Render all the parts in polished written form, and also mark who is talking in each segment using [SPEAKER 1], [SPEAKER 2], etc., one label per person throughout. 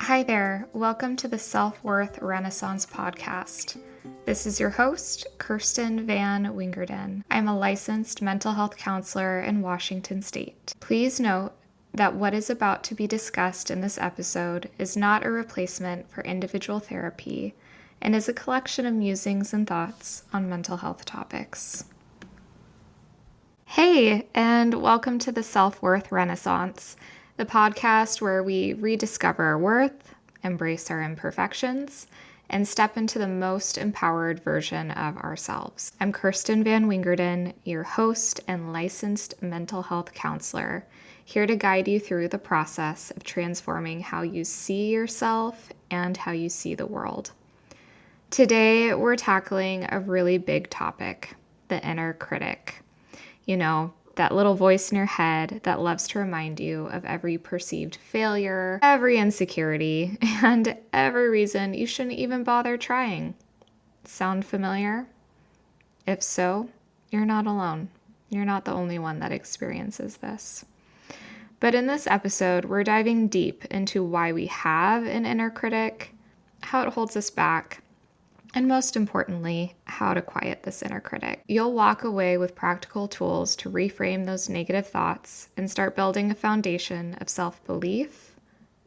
[SPEAKER 1] Hi there, welcome to the Self-Worth Renaissance podcast. This is your host, Kirsten Van Wingerden. I'm a licensed mental health counselor in Washington State. Please note that what is about to be discussed in this episode is not a replacement for individual therapy and is a collection of musings and thoughts on mental health topics. Hey, and welcome to the Self-Worth Renaissance, the podcast where we rediscover our worth, embrace our imperfections, and step into the most empowered version of ourselves. I'm Kirsten Van Wingerden, your host and licensed mental health counselor, here to guide you through the process of transforming how you see yourself and how you see the world. Today, we're tackling a really big topic, the inner critic. You know, that little voice in your head that loves to remind you of every perceived failure, every insecurity, and every reason you shouldn't even bother trying. Sound familiar? If so, you're not alone. You're not the only one that experiences this. But in this episode, we're diving deep into why we have an inner critic, how it holds us back, and most importantly, how to quiet this inner critic. You'll walk away with practical tools to reframe those negative thoughts and start building a foundation of self-belief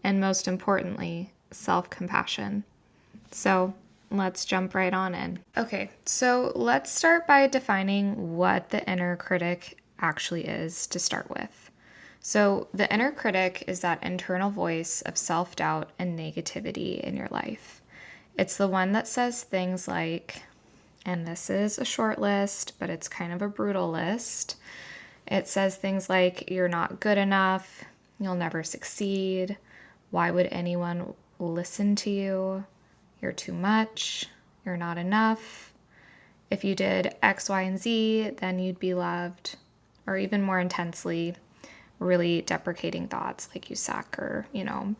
[SPEAKER 1] and, most importantly, self-compassion. So let's jump right on in. Okay, so let's start by defining what the inner critic actually is to start with. So the inner critic is that internal voice of self-doubt and negativity in your life. It's the one that says things like, and this is a short list, but it's kind of a brutal list. It says things like, you're not good enough, you'll never succeed, why would anyone listen to you, you're too much, you're not enough, if you did X, Y, and Z, then you'd be loved, or even more intensely, really deprecating thoughts like you suck or,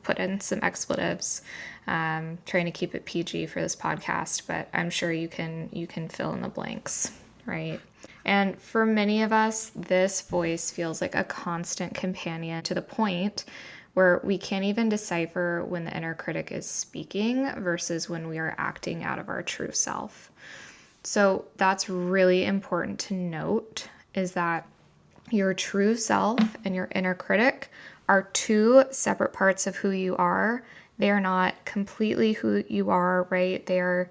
[SPEAKER 1] put in some expletives. Trying to keep it PG for this podcast, but I'm sure you can fill in the blanks, right? And for many of us, this voice feels like a constant companion to the point where we can't even decipher when the inner critic is speaking versus when we are acting out of our true self. So that's really important to note, is that your true self and your inner critic are two separate parts of who you are. They are not completely who you are, right? They are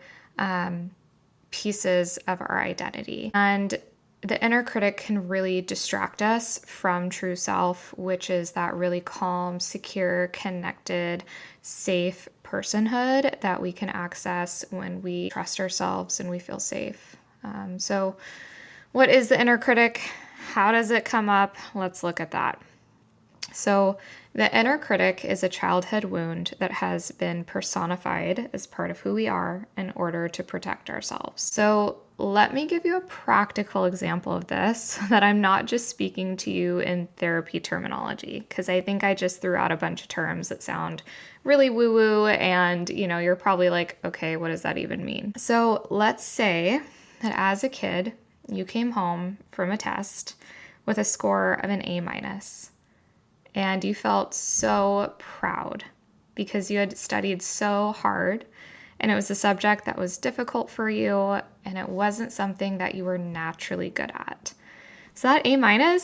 [SPEAKER 1] pieces of our identity. And the inner critic can really distract us from true self, which is that really calm, secure, connected, safe personhood that we can access when we trust ourselves and we feel safe. So what is the inner critic? How does it come up? Let's look at that. So the inner critic is a childhood wound that has been personified as part of who we are in order to protect ourselves. So let me give you a practical example of this so that I'm not just speaking to you in therapy terminology, because I think I just threw out a bunch of terms that sound really woo-woo and, you're probably like, okay, what does that even mean? So let's say that as a kid, you came home from a test with a score of an A-, and you felt so proud because you had studied so hard, and it was a subject that was difficult for you, and it wasn't something that you were naturally good at. So that A-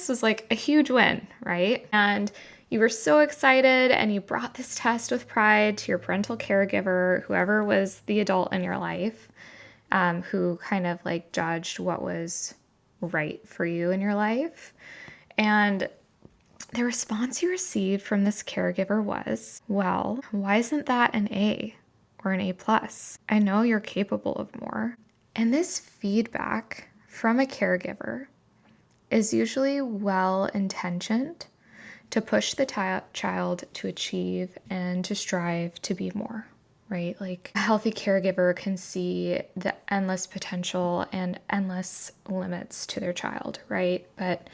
[SPEAKER 1] was like a huge win, right? And you were so excited, and you brought this test with pride to your parental caregiver, whoever was the adult in your life, who kind of like judged what was right for you in your life. And the response you received from this caregiver was, well, why isn't that an A or an A+? I know you're capable of more. And this feedback from a caregiver is usually well-intentioned to push the child to achieve and to strive to be more. Right? Like a healthy caregiver can see the endless potential and endless limits to their child, right? But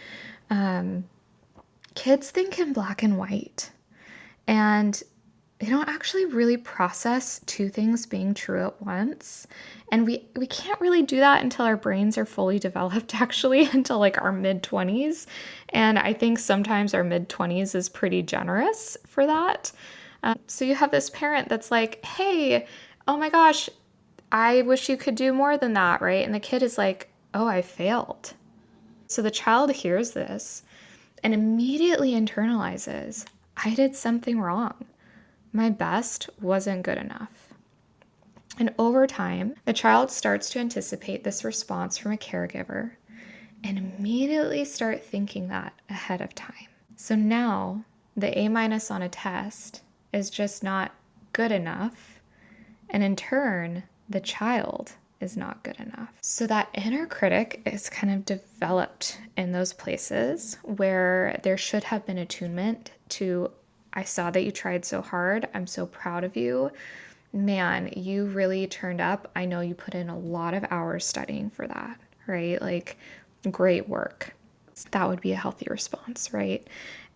[SPEAKER 1] kids think in black and white, and they don't actually really process two things being true at once. And we can't really do that until our brains are fully developed, actually, until like our mid-20s. And I think sometimes our mid-20s is pretty generous for that. So you have this parent that's like, hey, oh my gosh, I wish you could do more than that, right? And the kid is like, oh, I failed. So the child hears this and immediately internalizes, I did something wrong. My best wasn't good enough. And over time, the child starts to anticipate this response from a caregiver and immediately start thinking that ahead of time. So now the A- on a test is just not good enough. And in turn, the child is not good enough. So that inner critic is kind of developed in those places where there should have been attunement to, I saw that you tried so hard. I'm so proud of you. Man, you really turned up. I know you put in a lot of hours studying for that, right? Like, great work. That would be a healthy response, right?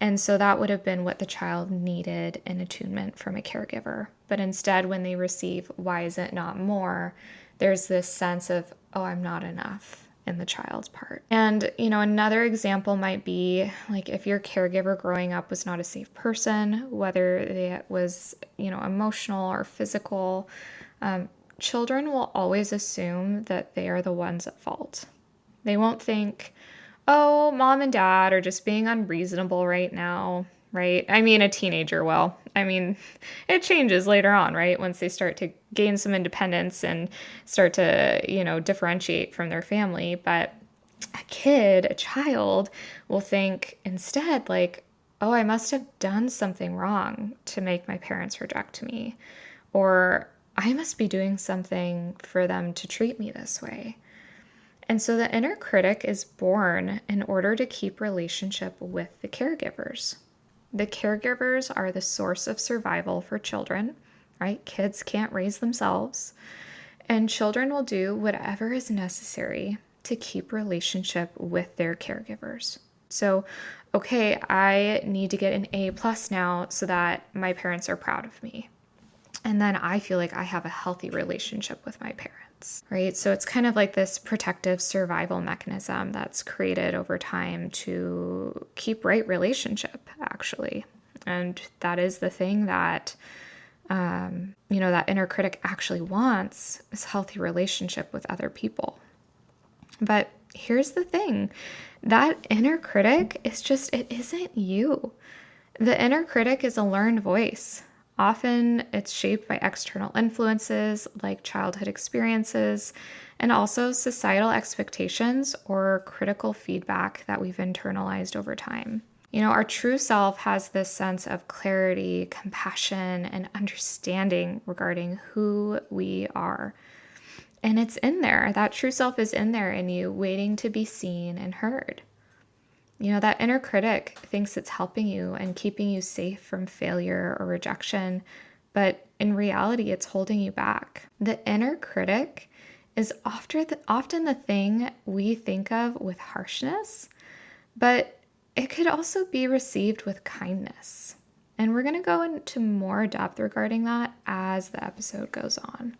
[SPEAKER 1] And so that would have been what the child needed in attunement from a caregiver. But instead, when they receive, why is it not more? There's this sense of, oh, I'm not enough in the child's part. And, another example might be like if your caregiver growing up was not a safe person, whether it was, emotional or physical, children will always assume that they are the ones at fault. They won't think, oh, mom and dad are just being unreasonable right now, right? I mean, a teenager will. I mean, it changes later on, right? Once they start to gain some independence and start to, differentiate from their family. But a child will think instead, like, oh, I must have done something wrong to make my parents reject me. Or I must be doing something for them to treat me this way. And so the inner critic is born in order to keep relationship with the caregivers. The caregivers are the source of survival for children, right? Kids can't raise themselves, and children will do whatever is necessary to keep relationship with their caregivers. So, okay, I need to get an A+ now so that my parents are proud of me. And then I feel like I have a healthy relationship with my parents, right? So it's kind of like this protective survival mechanism that's created over time to keep right relationship, actually. And that is the thing that, that inner critic actually wants, is healthy relationship with other people. But here's the thing, that inner critic is just, it isn't you. The inner critic is a learned voice. Often it's shaped by external influences like childhood experiences and also societal expectations or critical feedback that we've internalized over time. Our true self has this sense of clarity, compassion, and understanding regarding who we are. And it's in there. That true self is in there in you, waiting to be seen and heard. That inner critic thinks it's helping you and keeping you safe from failure or rejection, but in reality, it's holding you back. The inner critic is often the thing we think of with harshness, but it could also be received with kindness. And we're going to go into more depth regarding that as the episode goes on.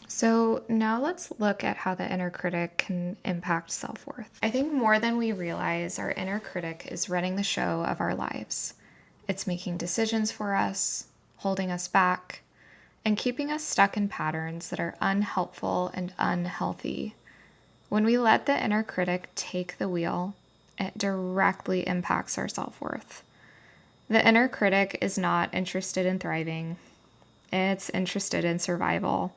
[SPEAKER 1] So now let's look at how the inner critic can impact self-worth. I think more than we realize, our inner critic is running the show of our lives. It's making decisions for us, holding us back, and keeping us stuck in patterns that are unhelpful and unhealthy. When we let the inner critic take the wheel, it directly impacts our self-worth. The inner critic is not interested in thriving. It's interested in survival.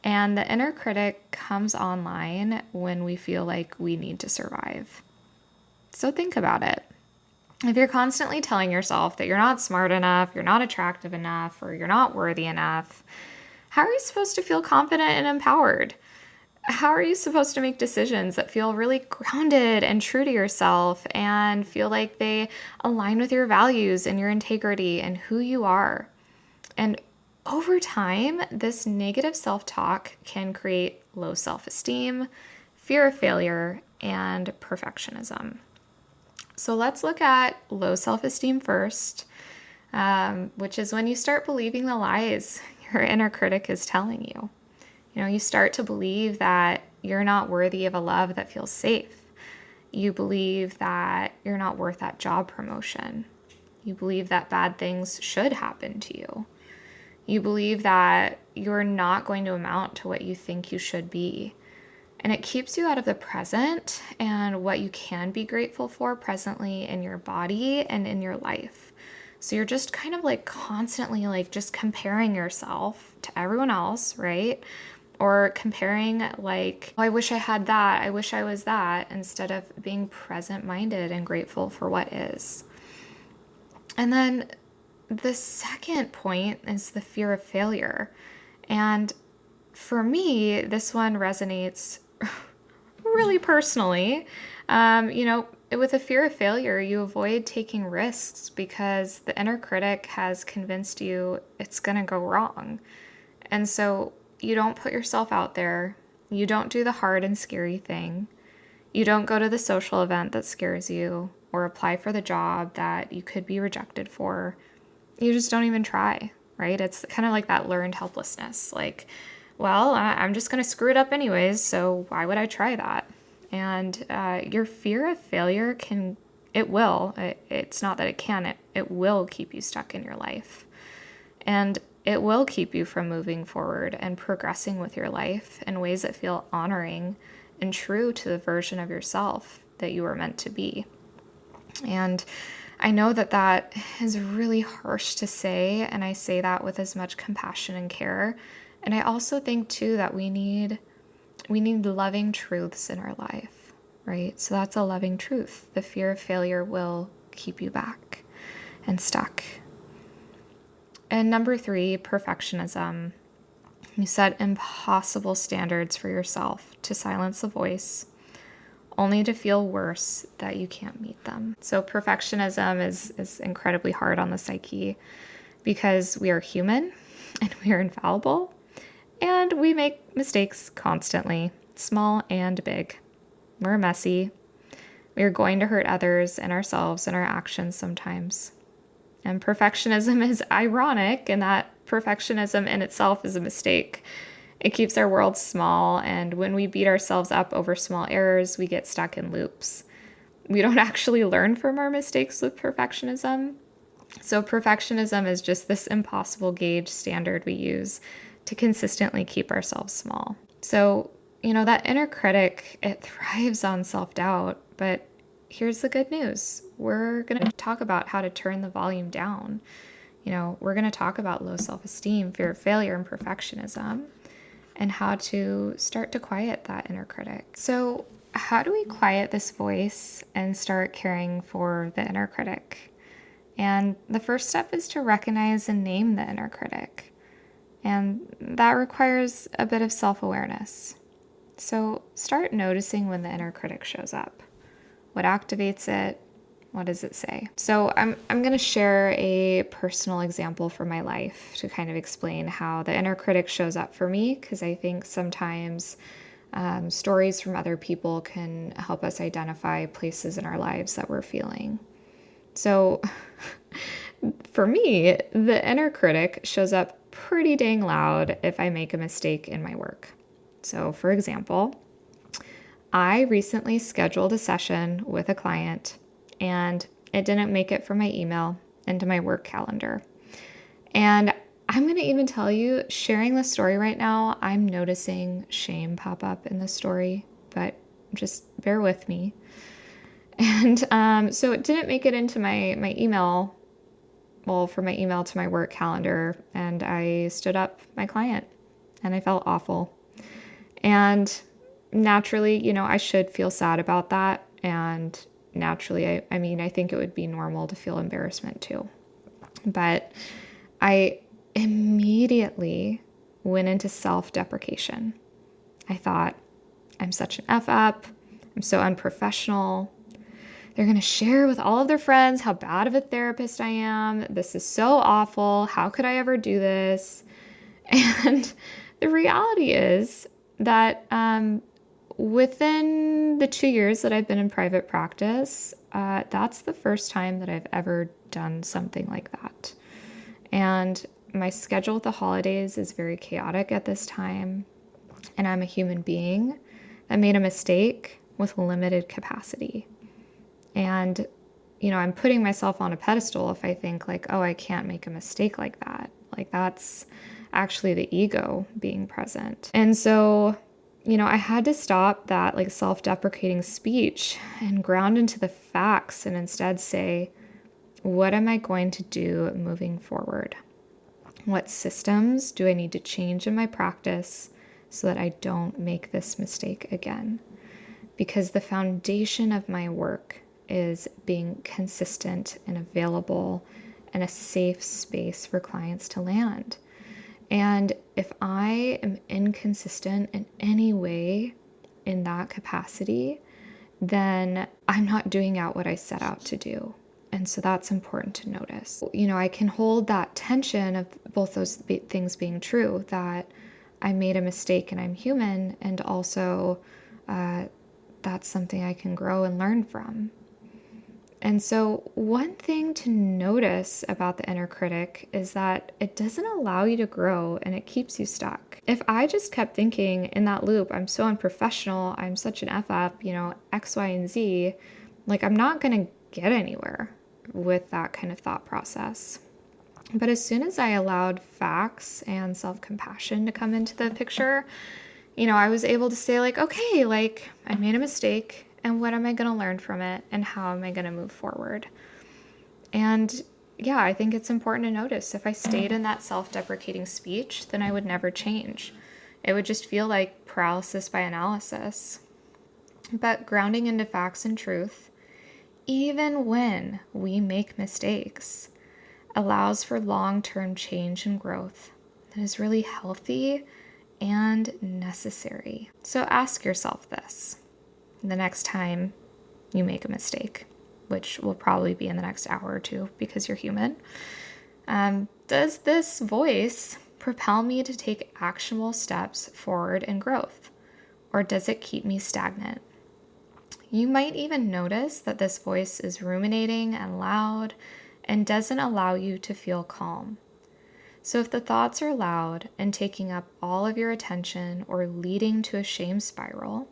[SPEAKER 1] And the inner critic comes online when we feel like we need to survive. So think about it. If you're constantly telling yourself that you're not smart enough, you're not attractive enough, or you're not worthy enough, how are you supposed to feel confident and empowered? How are you supposed to make decisions that feel really grounded and true to yourself and feel like they align with your values and your integrity and who you are? And over time, this negative self-talk can create low self-esteem, fear of failure, and perfectionism. So let's look at low self-esteem first, which is when you start believing the lies your inner critic is telling you. You start to believe that you're not worthy of a love that feels safe. You believe that you're not worth that job promotion. You believe that bad things should happen to you. You believe that you're not going to amount to what you think you should be. And it keeps you out of the present and what you can be grateful for presently in your body and in your life. So you're just kind of like constantly like just comparing yourself to everyone else, right? Or comparing like, oh, I wish I had that, I wish I was that, instead of being present-minded and grateful for what is. And then the second point is the fear of failure. And for me, this one resonates really personally. With a fear of failure, you avoid taking risks because the inner critic has convinced you it's going to go wrong. And so you don't put yourself out there. You don't do the hard and scary thing. You don't go to the social event that scares you or apply for the job that you could be rejected for. You just don't even try, right? It's kind of like that learned helplessness. Like, well, I'm just going to screw it up anyways, so why would I try that? And your fear of failure it's not that it can, it will keep you stuck in your life. And it will keep you from moving forward and progressing with your life in ways that feel honoring and true to the version of yourself that you were meant to be. And I know that is really harsh to say, and I say that with as much compassion and care. And I also think too that we need loving truths in our life, right? So that's a loving truth. The fear of failure will keep you back and stuck. And number 3, perfectionism. You set impossible standards for yourself to silence the voice, only to feel worse that you can't meet them. So perfectionism is incredibly hard on the psyche because we are human and we are infallible and we make mistakes constantly, small and big. We're messy. We are going to hurt others and ourselves in our actions sometimes. And perfectionism is ironic in that perfectionism in itself is a mistake. It keeps our world small, and when we beat ourselves up over small errors, we get stuck in loops. We don't actually learn from our mistakes with perfectionism. So perfectionism is just this impossible gauge standard we use to consistently keep ourselves small. So, that inner critic, it thrives on self-doubt, but here's the good news. We're going to talk about how to turn the volume down. We're going to talk about low self-esteem, fear of failure, and perfectionism, and how to start to quiet that inner critic. So how do we quiet this voice and start caring for the inner critic? And the first step is to recognize and name the inner critic. And that requires a bit of self-awareness. So start noticing when the inner critic shows up. What activates it? What does it say? So I'm going to share a personal example from my life to kind of explain how the inner critic shows up for me, because I think sometimes stories from other people can help us identify places in our lives that we're feeling. So for me, the inner critic shows up pretty dang loud if I make a mistake in my work. So for example, I recently scheduled a session with a client and it didn't make it from my email into my work calendar. And I'm going to even tell you, sharing the story right now, I'm noticing shame pop up in the story, but just bear with me. And so it didn't make it into my email, from my email to my work calendar, and I stood up my client and I felt awful. And naturally, I should feel sad about that. And naturally, I think it would be normal to feel embarrassment too. But I immediately went into self-deprecation. I thought, I'm such an F up. I'm so unprofessional. They're going to share with all of their friends how bad of a therapist I am. This is so awful. How could I ever do this? And the reality is that within the 2 years that I've been in private practice, that's the first time that I've ever done something like that. And my schedule with the holidays is very chaotic at this time. And I'm a human being that made a mistake with limited capacity. And I'm putting myself on a pedestal if I think like, oh, I can't make a mistake like that. Like that's actually the ego being present. And so, I had to stop that like self-deprecating speech and ground into the facts and instead say, what am I going to do moving forward? What systems do I need to change in my practice so that I don't make this mistake again? Because the foundation of my work is being consistent and available and a safe space for clients to land. And if I am inconsistent in any way in that capacity, then I'm not doing out what I set out to do. And so that's important to notice. I can hold that tension of both those things being true, that I made a mistake and I'm human, and also that's something I can grow and learn from. And so one thing to notice about the inner critic is that it doesn't allow you to grow and it keeps you stuck. If I just kept thinking in that loop, I'm so unprofessional, I'm such an F up, X, Y, and Z, like I'm not going to get anywhere with that kind of thought process. But as soon as I allowed facts and self-compassion to come into the picture, I was able to say like, okay, like I made a mistake. And what am I going to learn from it? And how am I going to move forward? And yeah, I think it's important to notice if I stayed in that self-deprecating speech, then I would never change. It would just feel like paralysis by analysis. But grounding into facts and truth, even when we make mistakes, allows for long-term change and growth that is really healthy and necessary. So ask yourself this the next time you make a mistake, which will probably be in the next hour or two because you're human. Does this voice propel me to take actionable steps forward in growth, or does it keep me stagnant? You might even notice that this voice is ruminating and loud and doesn't allow you to feel calm. So if the thoughts are loud and taking up all of your attention or leading to a shame spiral,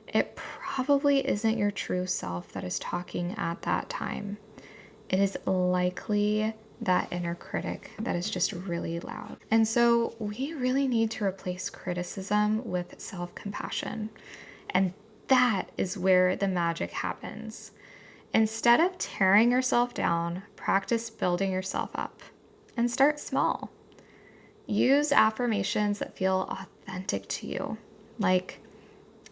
[SPEAKER 1] it probably isn't your true self that is talking at that time. It is likely that inner critic that is just really loud. And so we really need to replace criticism with self-compassion. And that is where the magic happens. Instead of tearing yourself down, practice building yourself up and start small. Use affirmations that feel authentic to you, like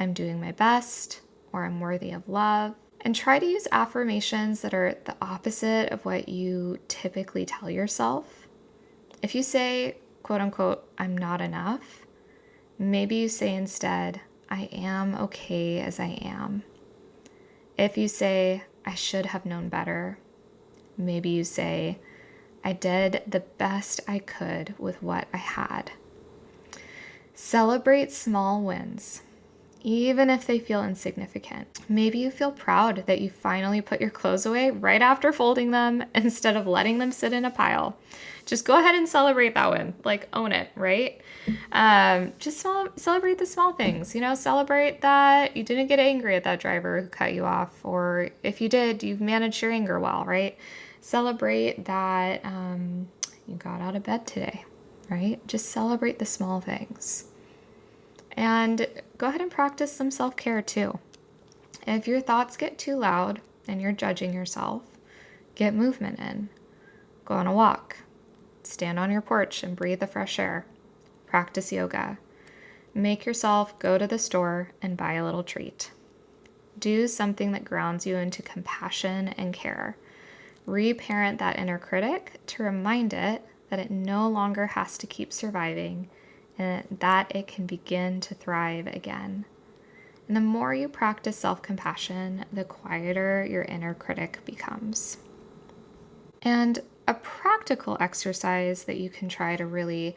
[SPEAKER 1] I'm doing my best, or I'm worthy of love. And try to use affirmations that are the opposite of what you typically tell yourself. If you say, quote unquote, I'm not enough, maybe you say instead, I am okay as I am. If you say, I should have known better, maybe you say, I did the best I could with what I had. Celebrate small wins, even if they feel insignificant. Maybe you feel proud that you finally put your clothes away right after folding them instead of letting them sit in a pile. Just go ahead and celebrate that win. Like, own it, right? Celebrate the small things. Celebrate that you didn't get angry at that driver who cut you off. Or if you did, you've managed your anger well, right? Celebrate that you got out of bed today, right? Just celebrate the small things. And go ahead and practice some self-care too. If your thoughts get too loud and you're judging yourself, get movement in. Go on a walk. Stand on your porch and breathe the fresh air. Practice yoga. Make yourself go to the store and buy a little treat. Do something that grounds you into compassion and care. Reparent that inner critic to remind it that it no longer has to keep surviving and that it can begin to thrive again. And the more you practice self-compassion, the quieter your inner critic becomes. And a practical exercise that you can try to really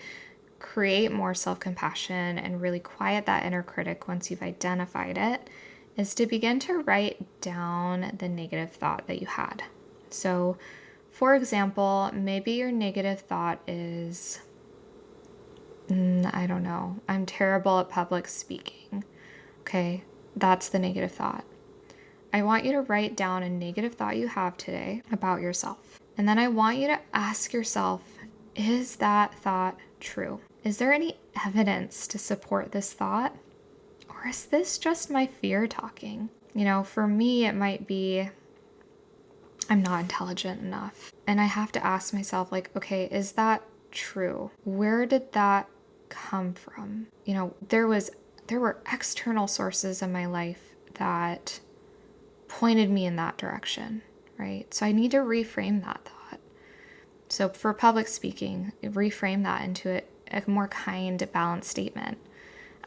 [SPEAKER 1] create more self-compassion and really quiet that inner critic once you've identified it is to begin to write down the negative thought that you had. So, for example, maybe your negative thought is, I don't know, I'm terrible at public speaking. Okay, that's the negative thought. I want you to write down a negative thought you have today about yourself. And then I want you to ask yourself, is that thought true? Is there any evidence to support this thought? Or is this just my fear talking? For me, it might be, I'm not intelligent enough. And I have to ask myself, okay, is that true? Where did that come from? There were external sources in my life that pointed me in that direction, right? So I need to reframe that thought. So for public speaking, reframe that into a more kind, balanced statement.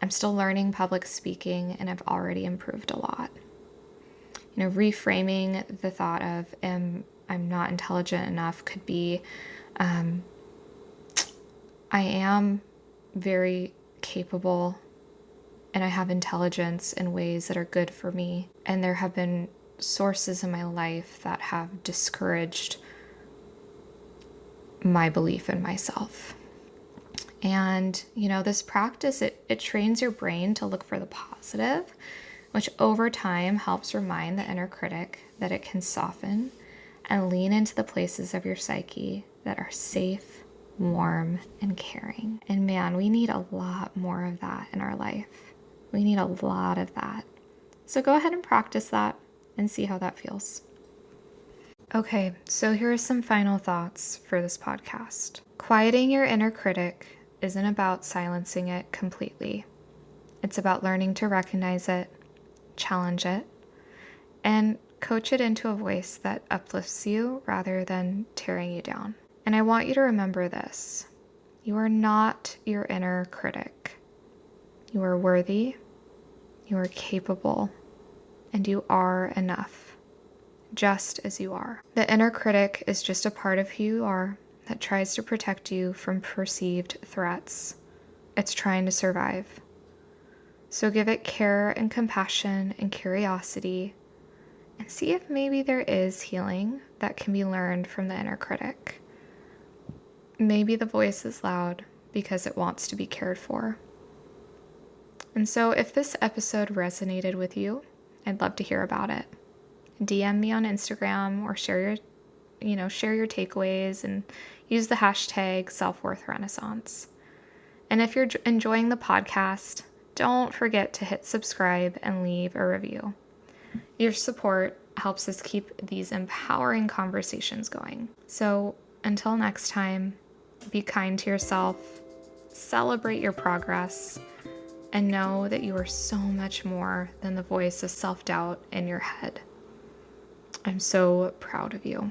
[SPEAKER 1] I'm still learning public speaking and I've already improved a lot. Reframing the thought of I'm not intelligent enough could be I am very capable and I have intelligence in ways that are good for me. And there have been sources in my life that have discouraged my belief in myself. And, this practice, it trains your brain to look for the positive, which over time helps remind the inner critic that it can soften and lean into the places of your psyche that are safe, warm, and caring. And man, we need a lot more of that in our life. We need a lot of that. So go ahead and practice that and see how that feels. Okay, so here are some final thoughts for this podcast. Quieting your inner critic isn't about silencing it completely. It's about learning to recognize it, challenge it, and coach it into a voice that uplifts you rather than tearing you down. And I want you to remember this. You are not your inner critic. You are worthy, you are capable, and you are enough, just as you are. The inner critic is just a part of who you are that tries to protect you from perceived threats. It's trying to survive. So give it care and compassion and curiosity and see if maybe there is healing that can be learned from the inner critic. Maybe the voice is loud because it wants to be cared for. And so if this episode resonated with you, I'd love to hear about it. DM me on Instagram or share your takeaways and use the hashtag selfworthrenaissance. And if you're enjoying the podcast, don't forget to hit subscribe and leave a review. Your support helps us keep these empowering conversations going. So until next time, be kind to yourself, celebrate your progress, and know that you are so much more than the voice of self-doubt in your head. I'm so proud of you.